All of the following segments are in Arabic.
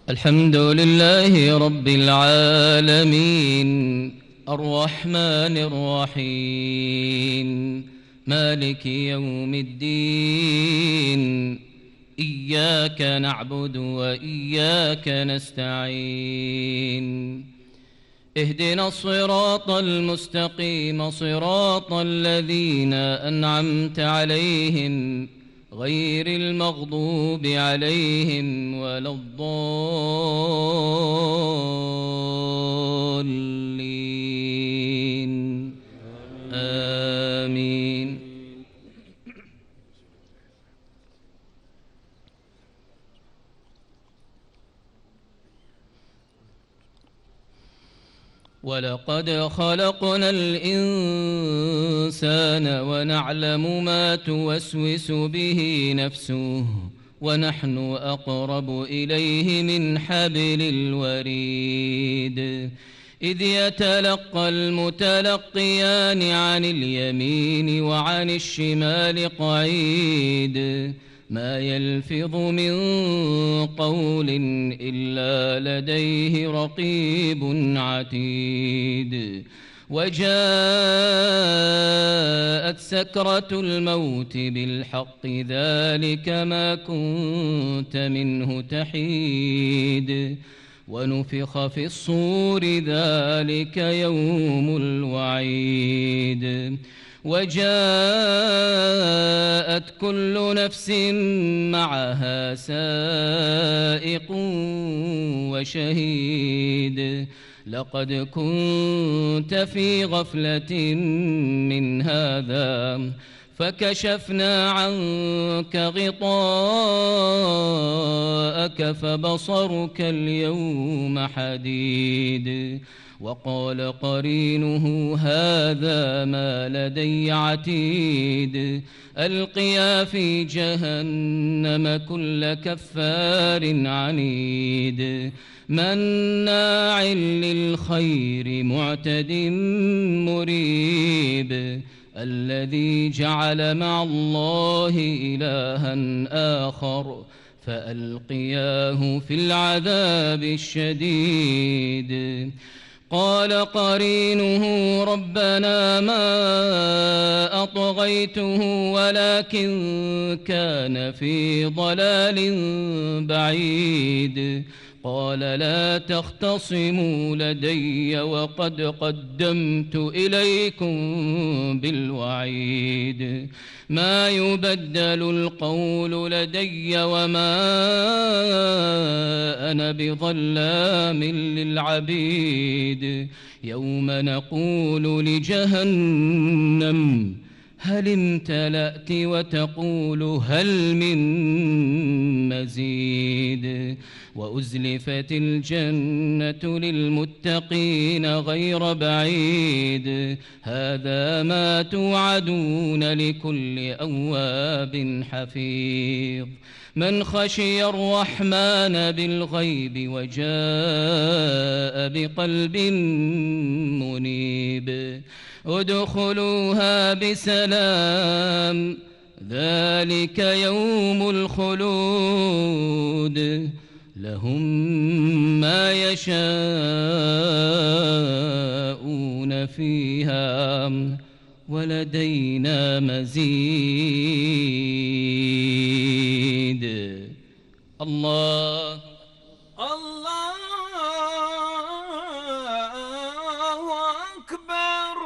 الحمد لله رب العالمين، الرحمن الرحيم، مالك يوم الدين. إياك نعبد وإياك نستعين. اهدنا الصراط المستقيم، صراط الذين أنعمت عليهم غير المغضوب عليهم ولا الضالين. آمين. ولقد خلقنا الإنسان ونعلم ما توسوس به نفسه، ونحن أقرب إليه من حبل الوريد. إذ يتلقى المتلقيان عن اليمين وعن الشمال قعيد، ما يلفظ من قول إلا لديه رقيب عتيد. وجاءت سكرة الموت بالحق، ذلك ما كنت منه تحيد. ونفخ في الصور، ذلك يوم الوعيد. وجاءت كل نفس معها سائق وشهيد. لقد كنت في غفلة من هذا، فكشفنا عنك غطاءك فبصرك اليوم حديد. وقال قرينه هذا ما لدي عتيد. ألقيا في جهنم كل كفار عنيد، مناع للخير معتد مريب. الذي جعل مع الله إلها آخر فألقياه في العذاب الشديد. قال قرينه ربنا ما أطغيته ولكن كان في ضلال بعيد. قال لا تختصموا لدي وقد قدمت إليكم بالوعيد. ما يبدل القول لدي وما أنا بظلام للعبيد. يوم نقول لجهنم هل امتلأت وتقول هل من مزيد. وأزلفت الجنة للمتقين غير بعيد. هذا ما توعدون لكل أواب حفيظ. من خشي الرحمن بالغيب وجاء بقلب منيب. ادخلوها بسلام، ذلك يوم الخلود. لهم ما يشاءون فيها ولدينا مزيد. الله الله أكبر.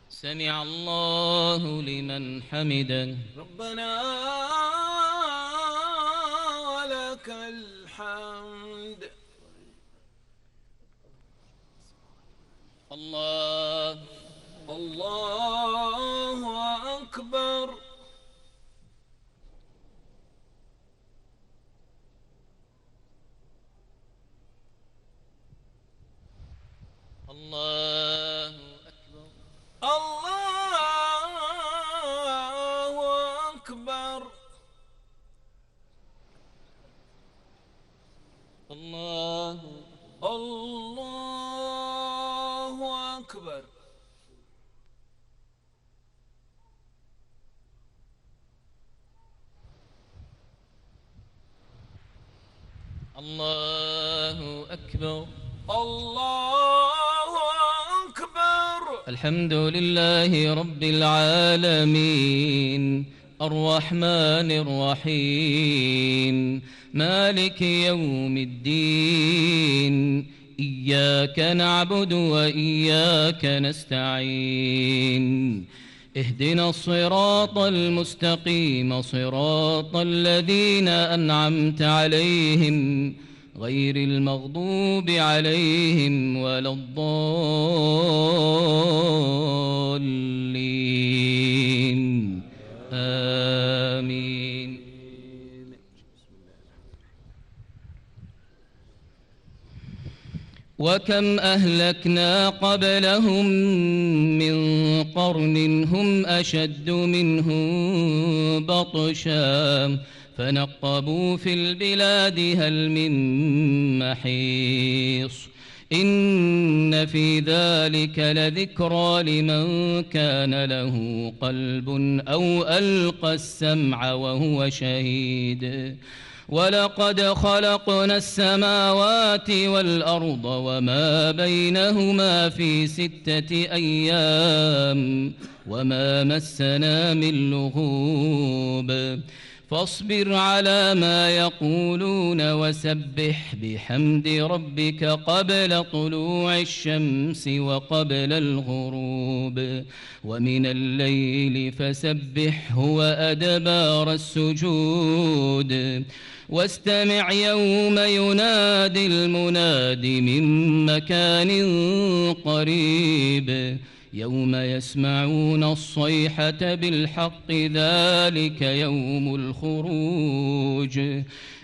سمع الله لمن حمده. ربنا ولك الحمد. الله الله أكبر. الله أكبر. الله أكبر. الله الله أكبر. الله أكبر. الله أكبر. الحمد لله رب العالمين الرحمن الرحيم مالك يوم الدين إياك نعبد وإياك نستعين اهدنا الصراط المستقيم صراط الذين أنعمت عليهم غير المغضوب عليهم ولا الضالين آمين. وكم أهلكنا قبلهم من قرن هم أشد منهم بطشا فنقبوا في البلاد هل من محيص إن في ذلك لذكرى لمن كان له قلب أو ألقى السمع وهو شهيد ولقد خلقنا السماوات والأرض وما بينهما في 6 أيام وما مسنا من لغوب فاصبر على ما يقولون وسبح بحمد ربك قبل طلوع الشمس وقبل الغروب ومن الليل فسبحه وأدبار السجود واستمع يوم ينادي المناد من مكان قريب يوم يسمعون الصيحة بالحق ذلك يوم الخروج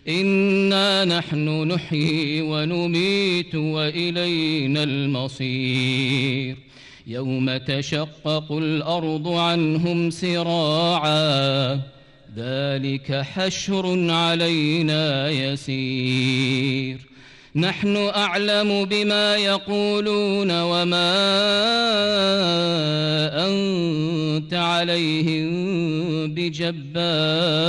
إنا نحن نحيي ونميت وإلينا المصير يوم تشقق الأرض عنهم سراعا ذلك حشر علينا يسير نحن أعلم بما يقولون وما أنت عليهم بجبار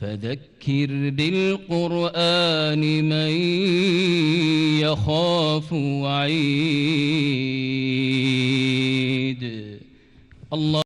فذكر بالقرآن من يخاف وعيد الله